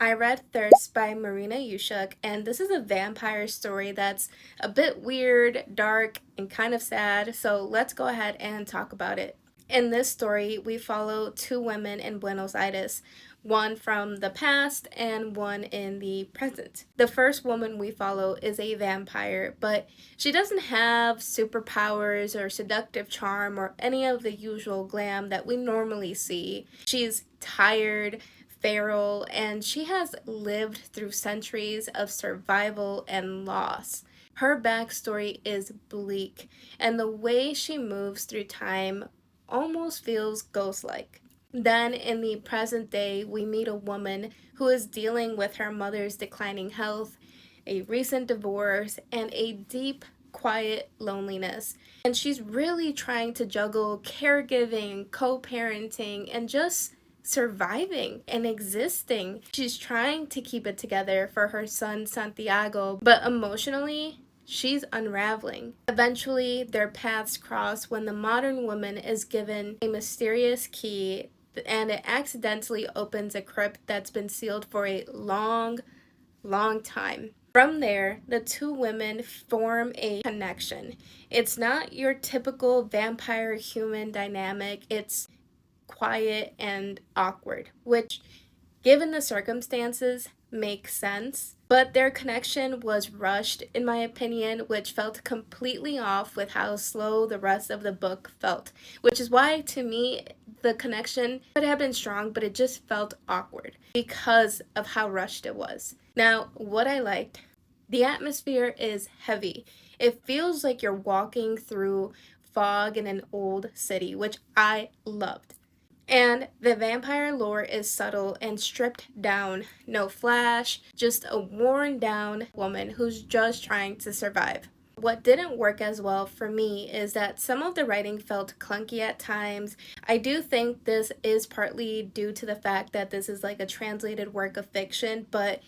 I read Thirst by Marina Yuszczuk, and this is a vampire story that's a bit weird, dark, and kind of sad, so let's go ahead and talk about it. In this story, we follow two women in Buenos Aires, one from the past and one in the present. The first woman we follow is a vampire, but she doesn't have superpowers or seductive charm or any of the usual glam that we normally see. She's tired, feral, and she has lived through centuries of survival and loss. Her backstory is bleak, and the way she moves through time almost feels ghost-like. Then, in the present day, we meet a woman who is dealing with her mother's declining health, a recent divorce, and a deep, quiet loneliness. And she's really trying to juggle caregiving, co parenting, and just surviving and existing. She's trying to keep it together for her son Santiago, but emotionally, she's unraveling. Eventually, their paths cross when the modern woman is given a mysterious key and it accidentally opens a crypt that's been sealed for a long, long time. From there, the two women form a connection. It's not your typical vampire human dynamic, it's quiet and awkward, which, given the circumstances, makes sense. But their connection was rushed, in my opinion, which felt completely off with how slow the rest of the book felt. Which is why, to me, the connection could have been strong, but it just felt awkward because of how rushed it was. Now, what I liked, the atmosphere is heavy. It feels like you're walking through fog in an old city, which I loved. And the vampire lore is subtle and stripped down. No flash, just a worn down woman who's just trying to survive. What didn't work as well for me is that some of the writing felt clunky at times. I do think this is partly due to the fact that this is like a translated work of fiction, but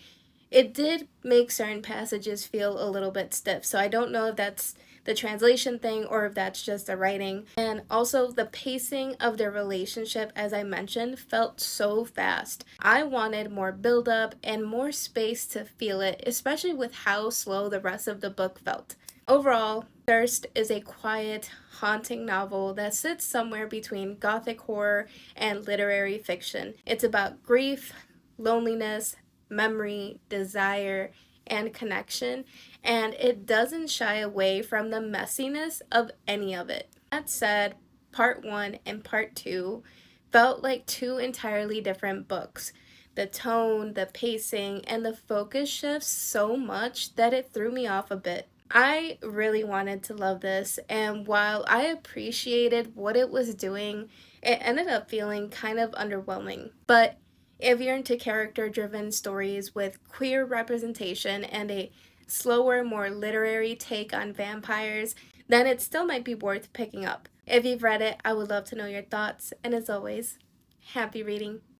it did make certain passages feel a little bit stiff. So I don't know if that's the translation thing or if that's just the writing. And also the pacing of their relationship, as I mentioned, felt so fast. I wanted more build-up and more space to feel it, especially with how slow the rest of the book felt. Overall, Thirst is a quiet, haunting novel that sits somewhere between gothic horror and literary fiction. It's about grief, loneliness, memory, desire, and connection, and it doesn't shy away from the messiness of any of it. That said, part 1 and part 2 felt like two entirely different books. The tone, the pacing, and the focus shifts so much that it threw me off a bit. I really wanted to love this, and while I appreciated what it was doing, it ended up feeling kind of underwhelming. But if you're into character-driven stories with queer representation and a slower, more literary take on vampires, then it still might be worth picking up. If you've read it, I would love to know your thoughts, and as always, happy reading.